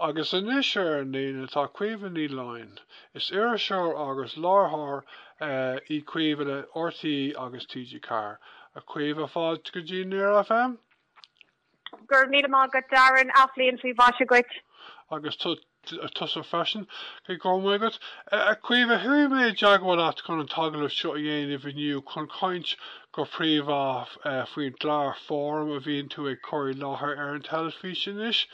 agus inis ar lína tá Caoimhe Ní Laighin. Is ar seo agus láthair I Cuireadh le RTÉ agus TG Clár. A Caoimhe fáilt go dtí nuair FM? Gur míle mágad Darren aflíonn faoi bhaise agus tusa freisin go gomagad. A Caoimhe thuí méid deagháil at chun an tagalah seo a dhéanamh inniu chun caint go príomh faoin Gaeilge Fóram a bhíonn tú ag choirí láthair ar an telefísin is.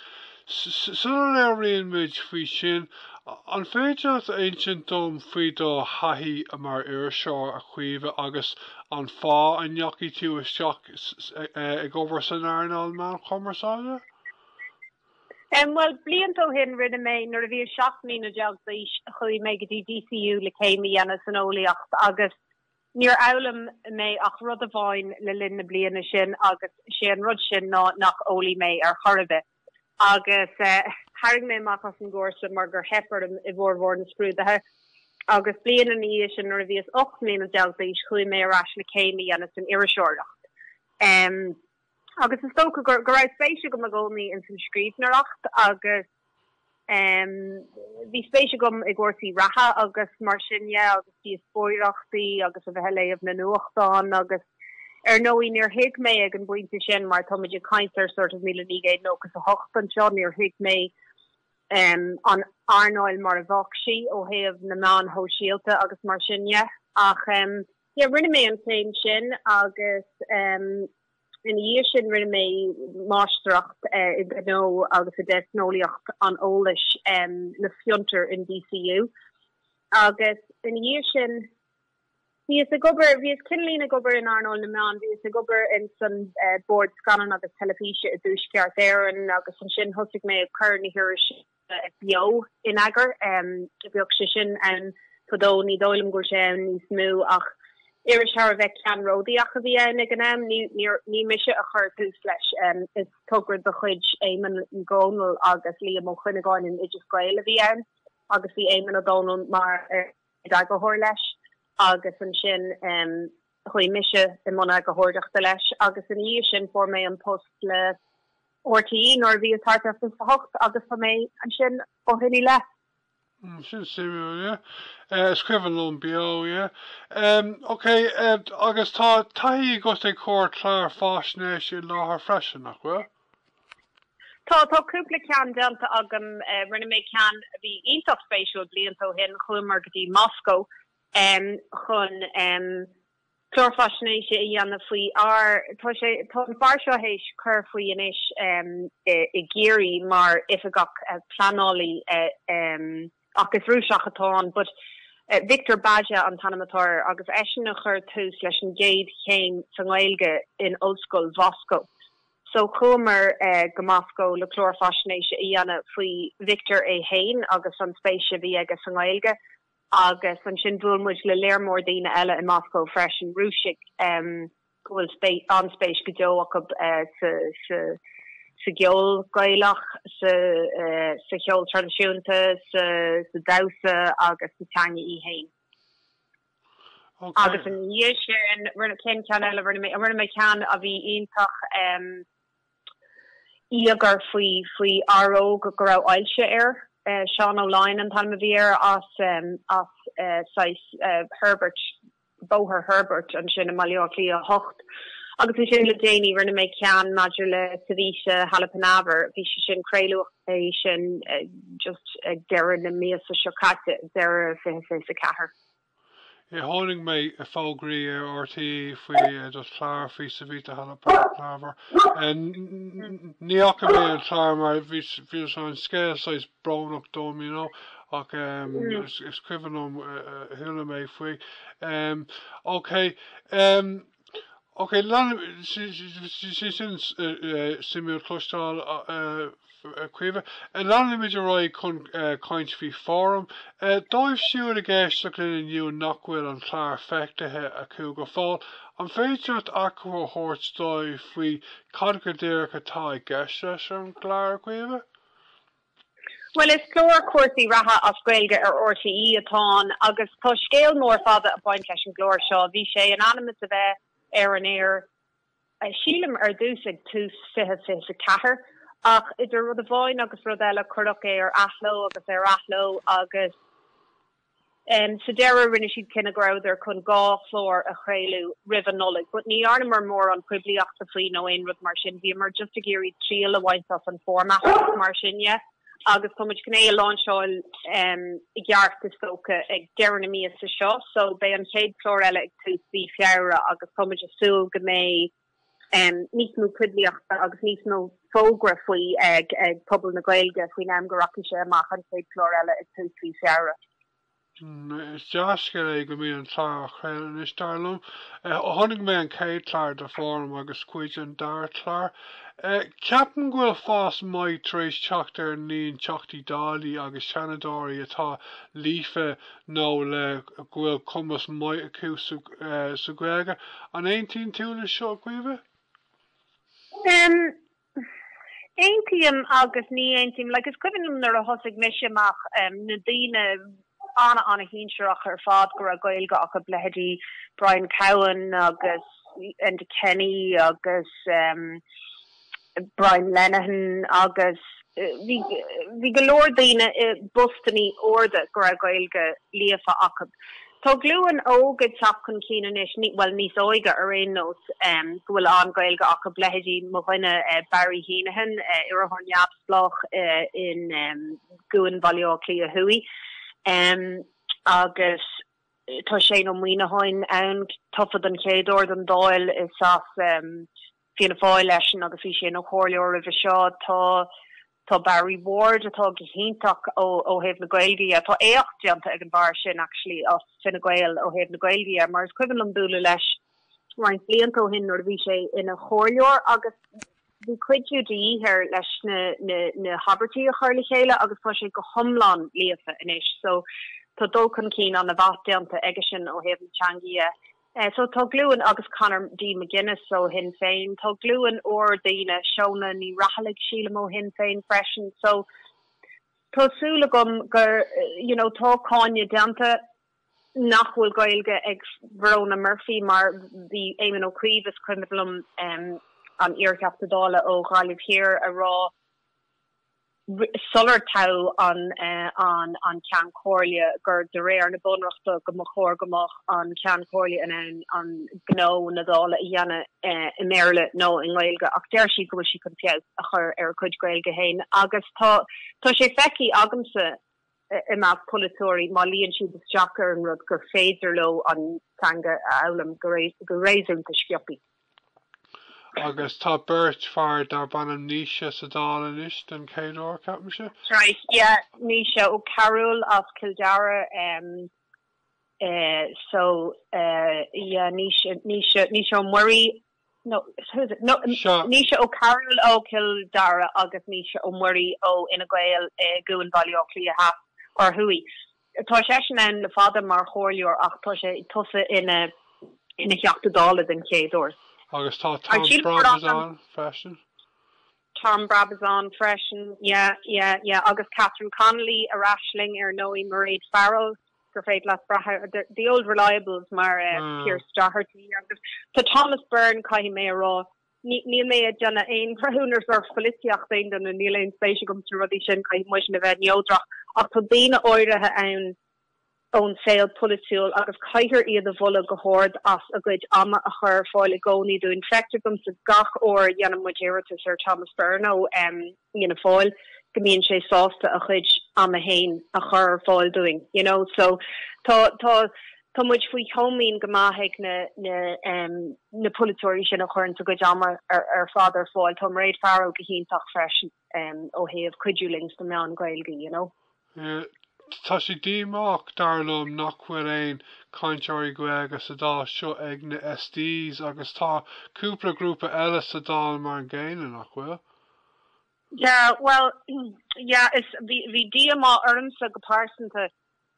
Sulla le rion muid faoi sin, an féidir ancient dom faoi do haithí a mar ar seo a Caoimhe agus an fá an neachaí tú isteach ag obair san airneáil meán chumarsáide? Well, blianttó hin rinne mé nuair a bhí seach mí na deagdaois chuí mé go dtí DCU le Caoimhe ana san ólaíocht agus níor elam mé ach rud a bháin le linn na bliana sin agus sé an rud sin nach ólaí mé ar choribh. Agus haring mé mac as an gcúrsa mar gur hepar I bhór na scrúdathe. Agus blian an í sin nuair a bhíos 8 mí na deagdaois chuí mé arás le Caoimhe ana san iiriseoireacht. Agus is tóca gur raibh spéise go magónaí in san scríbnareacht agus bhí spéise gom I gcúrsaí reatha agus mar sinne agus bhí spóireachtaí agus a bheit léamh na nuachtáin agus nóí níor hiic mé ag an buinte sin mar toidir caiintear sort of 1900 nógus a hochtan seo níor hiic mé an arnáil mar a bhachsí ó héamh na meán hóisialta agus mar sinne ach rinne mé an féim sin agus in dhé sin rinne mé máisteacht I gó agus a deisnólaíocht an ólis na fiúntar in DCU agus in dhé sin Bhí is cinlín a gobar in Arnold na meán, bhí is a gobar in san board scanan agus telefíse a dúis ceart éireann agus an sin thosaigh mé a chur na hiúir bio in agar bheoh sin an fodó ní dóilm gur sé níos mú ach iris ar a bheith cean ródaíach a bhí ag an ní mise a chur tús leis is tugur do chuid éman an gcónal agus líam ó chuine gáin in idir Gaeilge a bhí agus bhí éman a dónal mar ag go hóir leis. Agus an sin chuoi mise I mna go hórdaachta leis agus an dhé sin for mé an post le RTÉ nor bhí tartar fa hocht agus fa mé an sin ó hinní le. Sin simú, scribhanlón bio, Okay, agus tá taí go ag chóir Clár fásnéis I láthair freisin nach bhfuil? Tá cúpla cean deanta agam rinne mé cean bhí ionach spéisiúil bliantó hin chumar go dtí Moscow. Chun chlórfasnéise I dhéanamh faoi tá an bar seo hééis chur faoi inis I géirí mar ifigach planálaí agus rúiseach atáin, but Victor Baja an tanamatár agus eisina chur tús leis an géad chéim san Gaeilge in Ollscoil Moscow. So chumer go Moscow le chlórfasnéise I dhéanamh faoi Victor é Hain agus an spéise bhí agus san Gaeilge. Agus an sin dúlmuid le léirmór daoine eile in Moscow freisin rúisig gohfuil an spéis go deoach sa geol Gaelach sa cheol tradiisiúnta sa dasa agus sa teanga I hain. Agus an dhé sin rinne cén cean eile rinne mé cean a bhí ionintach íagar faoi aró go raibh ailse ar. Sean O'Line an tan bhíar as Herbert Bóthar Herbert an sin maileoch a hocht agus sin le déine rinne mé cean maidir le savíse Halapanabhar bhí sin créileach é sin just deire na mías sa siocate deire fé sa cethir. Hánig mé a fágraí RTÉ faoi do Clár faoi savíte Halapanabhar. Níocha mé an Clár mar bhí an scéalsáis bránach dom, ach is cuihannom thuúla mé faoi. Okay, sin simú clúisteáil Caoimhe. Landimiid a roiid chun caint faoi fóram. Dóibh siúd a gcéisteach linn inniu nach bhfuil an Clár feictithe acu go fáil. An féideart acu thuirt dóibh faoi cad go dtíreach atá ag gceist leis an Clár Caoimhe? Well, is clór cuasaí ratha as Gaeilge ar RTÉ atá agus tá scéal mór fada a baint leis an glór seo. Bhí sé an animas a bheith ar an air sílam ar dús ag tús fihe sa cethir ach idir rud a bháin agus rud eile chuireach é ar athlo agus ar athlo agus so deire rinne siad cinna gráidir chun gá chlór a chréilú rih Nollag, but ní arna mar mór an cuibliachta faoi nó aon rud mar sin, bhí mar just a géirí tríal a bhaint as an format mar sin, agus tá muid gné a láinseáil I gheart is tóca ag dearna mí sa seo, so bé an chéad chlór eile ag túsí fiara agus tá muid asúil go mé níos mó cuibliachta agus níos mó fógra faoi ag pobl na Gaeilge faoi nám go raci sé amach an chéad chlór eile ag túsí fiara. Is deasca é go mí an chlár chréile is darlumm. Tháinig mé an céad chlár de fóram agus cuid an dar chlár. Ceapan ghfuil fás maiid trééis teacht ar níon teachtaí dálaí agus teanadóirí atá lífe nó le ghfuil cumas maiid acu sa Gaeilge. An 18 túna seo Caoimhe? Eintíam agus ní eintíam, like is cuinnm nar a hosig misisiach na dtíine anna hínseach ar fád gur a Gaeilge ach a blehedí Brian Cowan agus Enda Kenny agus Brian Lenihan agus vi galoor dine bustani orde gur a Gaeilge líafa ach. Tá gluúan ógad sapcon cían is well níos óige ar réon nós gohfuil an Gaeilge ach a blehedí mo chuine Barry Heenahan ar a hon jabsblach in Gúin Ballio Clia Hui. Agus tá sé no muoine hain ann tufad an chéadúir an dáil is as fianna fáil leis agus bhí sé nó chóirleor a bheith seo tá Barry Ward atá gohíntaach ó héamh na Gaeilge tá éocht deanta ag an bhar sin actually as Fine Gael ó héamh na Gaeilge mar is cuireann an búla leis roiint bliantó hin nuair bhí sé ina chóirleor agus bhí cuidú de íhir leis na habertíí a chuirla chéile agus tá sé go thomláin líafa inis, so tá dulcan cín an na bhat deanta aige sin ó héamh teangaí. So tá gluúan agus Conor D. McGuinness so hin féin, tá gluúan or daine seona ní rahalig síle mó hin féin freisin, so tásúla gom gur tá cáine deanta nachhfuil Gaeilge ag Verona Murphy mar bhí Éamonn Ó Cuíomh is cuimeblum an iarceaptadála ó Gaillimh hir a rá solar tau an cean cóirlia gur de réir na bunreachta go mo chóir gomach an cean cóirlia an gó na dála I dhéanana I méile nó in Gaeilge ach déir si go si chun fiad a chur ar chuid Gaeilge héin agus tá sé feici agamsa I má polatóirí má líonn siad isteachar an rud gur féidir lo an tanga elam go réisúnta scioppi. Agus tá beirt fear dar banam níise sa dála is den céadúir ceapan se? Right, yeah, níise ó Carol as Kildare so yeah, níise ó Murray no, who's it? No, níise ó Carol ó Kildare agus níise ó Murray ó ina Gael Gúin Ballio Clia Hat or Hui. Tá sé sin an le fada mar chóirleor ach tá sé tusa ina cheachtadála den céadúir. Agus tá Tom Brabazon freisin. Tom Brabazon freisin, yeah, agus Catherine Connolly a Rashling Noe Mairead Farrell gur féad las bratha the old reliables mar Pierce Doherty agus tá Thomas Byrne Caoimhe rá ní mé donna ein verhúners ar pholaitíocht ein den an níl ein spéisi gom tú rudí sin Caoimhe muis na bheith neodrach ach tá bína áirithe ann ón saoil polaitíol agus caiithir iad a bhula go hord as a good ama a chur fáil a gcónaí dún fectagum sa gach or dhéanam muidirta Sir Thomas Byrne íana fáil gomíonn sé sásta a chuid ama hain a chur fáil doing, so tá muid faoi chomín go maithaigh na polaitóirí sin a churann a good ama ar fád ar fáil Tá Mairead Farrell go híntaach freisin ó héamh cuidúlings na meán Gaeilge, Tá sé díach darlumm nachfuil éon cainteoirí Gaeilge sa dá seo ag na SDs agus tá cúpla grúpa eile sa dá mar an ggéine nachfuil? Yeah, well, yeah, bhí díamá ormsa go páirsianta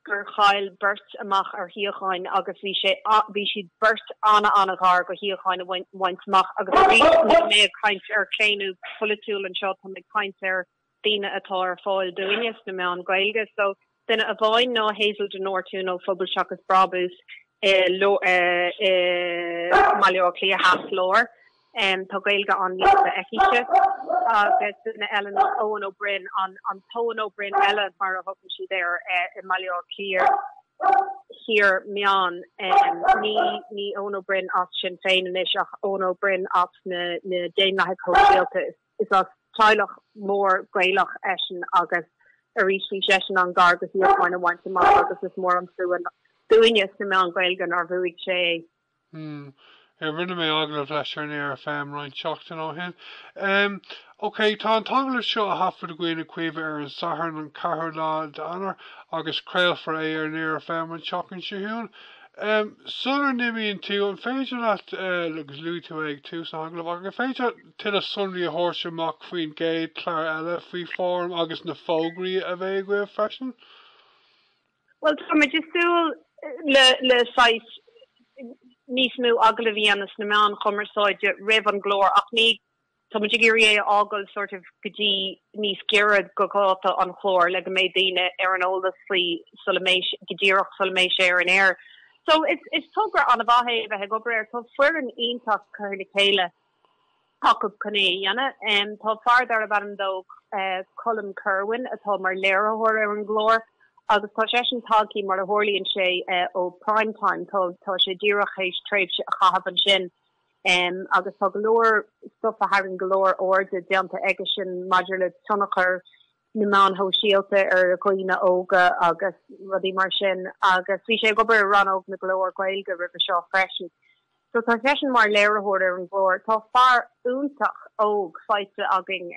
gur chail burt amach ar hiíochain agus bhí siad burt anna gár go hiíochain a bhaintach agus mé caint ar cléanú polaitiúil an seo tá mé caint ar daine atá ar fáil doineas na meán Gaeilge, so then a bhain ná Hazel de Nortú nó Phobalseachas Brabús Mallio Clia Hat Lór tá Gaeilge an líochta eiche agus duna Ellen Owen O'Brien an Owen O'Brien Ellen mar a hopen si there in Malior Clear here mean ní Owen O'Brien as Sinn Féin and is Owen O'Brien as na Déanach Coilta is as Tyloch more Gaelach eschen agus a rishi session on gargus here kind of want to mar agus is more am doing yes na me an Gaelgan or vuig sé. Rinne mé aglah leis ar near a fém roiint seachtain ó hin. Ok, tá an tagla seo a hafud a gcuine cuimhe ar an sahar an cahar lá d'anar agus creilfar é ar near a fém an seachtain siún. Sunar nimíonn tú an féidir leat agus luú tú ag tú sa aglah agus féidir til a sunraí a thuirse amach faoin géad clár eile faoi fórm agus na fógraí a bheith goibh freisin? Well, tá me just le sais nís mú agla bhíanas na meán chumarsáide rih an glór ach ní tá muidir géir ágal sort of gotí níos gearad go gáta an chlór le go méid daine ar an ólas faoi godíireach sulaméis ar an air. So it's tugra an a bhahéh bheit go breir tá fuair an iontas chuir na chéile Jacob Conné dhéana tá fardar a ban dó Colm Kerwin atá mar léirethir ar an glór. Agus tá sé an tagí mar a hórlíonn sé ó primetime tá sé ddíireach éis tréimh a chahabh an sin agus tá golóir stuff a haing golóir orde deanta aige sin maidir le tunnachar na man ho síalta ar a chuoine óga agus rudí mar sin agus bhí sé gobar ran óg na glóir Gaeilge rih seo freisin. So tá sé mar léirethir ar an glóir tá far úntaach óg feite agin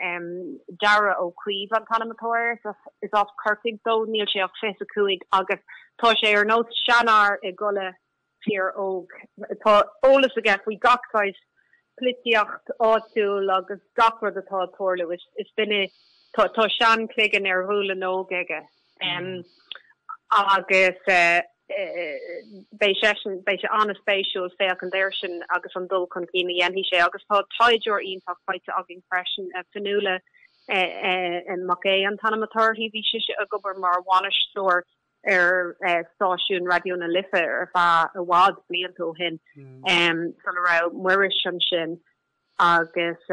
dara ó cuiomh an tanamatóir is off Kirkig dó níl sé ach fé a cuaig agus tá sé ar nó seanar i gole tír óg tá ólas a gceith faoi gachtáis polaitíocht áitiúil agus gachrad atá tuairla is binne tá sean cléigean ar thuúla nóg aige agus bei se an spéisiúil féach an déir sin agus an dul chun cíine dhéanhí sé agus tá taidir ionach feite agin freisin fanúla an mac é an tanamatóirthaí bhí si a gobar mar bhaineisteoir ar stáisiún radioúna lifa ar bha a bhád blion ó hin san ra muiris an sin agus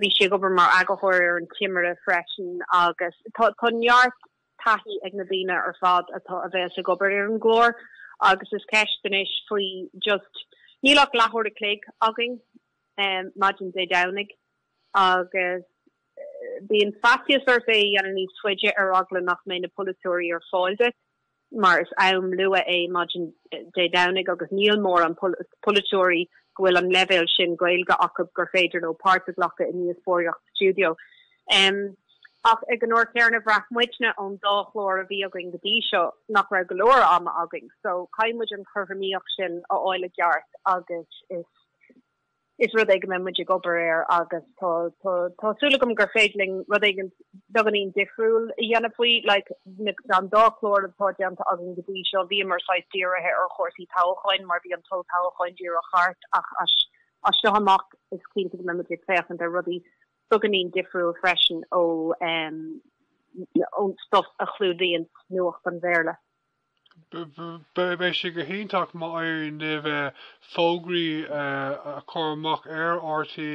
bhí si gobar mar agathir ar an timire freisin agus tá neart tahi ag na bína ar fad atá a bheith a gobar ar an glór agus is ceistais faoi just nílach láthir a cléig agin Majin dé danig agus bíon fastias ar fé an níos fuide ar agla nach mé na polaitíochta ar fáilte mar is am lua é Majin dé danig agus níl mór an polaitíochta gohfuil an level sin Gaeilge acab gur féidir nó páirte lecha in níos fóracht studio. Ach ag an orcéarna bhrach muitne an dálór a bhí agin go dtí seo nach ra golóir ama agin, so caiimiid an churhamíoch sin a áile geart agus is rud ag me muidir gobar ar agus tásúlagam gur féidling rud ag doganín difriúil i dhéana faoi le an dálór atá deanta agin go dtí seo bhí mar sáid díirithe ar chóirsaí táchain mar bhí an tó táchain díar a chart ach as seo amach is clín go me muidir féchan ar rudí Doganín difriúil freisin ó stuff a chlúdaíon nuach an bhéirle. Bei sé go híntaach má ar nimh fógraí a chomach ar RTÉ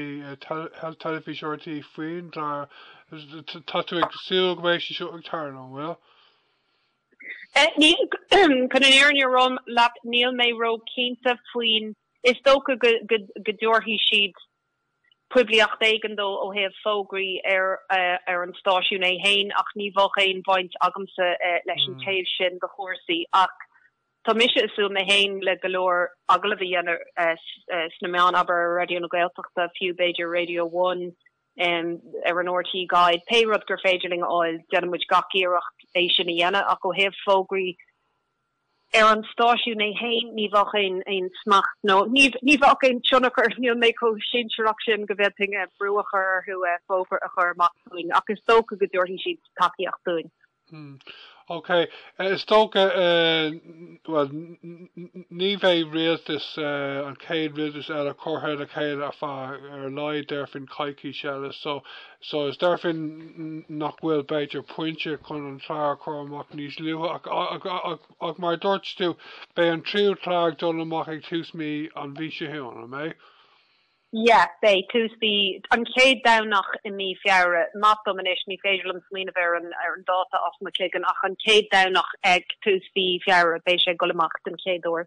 telefís RTÉ faoin tá tú ag siúil go bhééis seo ag tarna bhfuil? Chun an éarne rom leat níl mé ro cínta faoin is tóca go dúirthaí siad publiach éigen dó ó heh fógraí ar an stáisiún é hain ach ní bhach éon bhaint agamsa leis an taobh sin go Cúrsaí ach tá mise isú na hain le golóir agla bhí sna meán aber radioúna Gaeltachta fiú Beiidir Radio One ar an RTÉ Guide péród gur féidirling áil deanmuid gacíireacht é sin na dhéana ach ó heh fógraí ar an stáisiún é hain ní bhach ein smacht nó ní bhach ein tionachar níl mé có sinseach sin go bheith pinge brúachar chu fógur a chur amachúin agus tóca go dúirthaí siad takeíocht dúin. Ok, is tóca well ní bheith rialtas an céad rialtas eile chortha a chéad a fá ar leid derfin caiicí seile so is derfin nach bhfuil beidir pointe chun an chláir chomach níos luútha ach mar dúirt tú be an tríú chláir dul amach ag tús mí an bhí sé hiúna mé? Yeah, they Tuesday an céad downach in ní fiara mat domination ní féidirlam slína ver an data as McKigan ach an céad downach ag Tuesday fiara bei sé golamach den céadúir.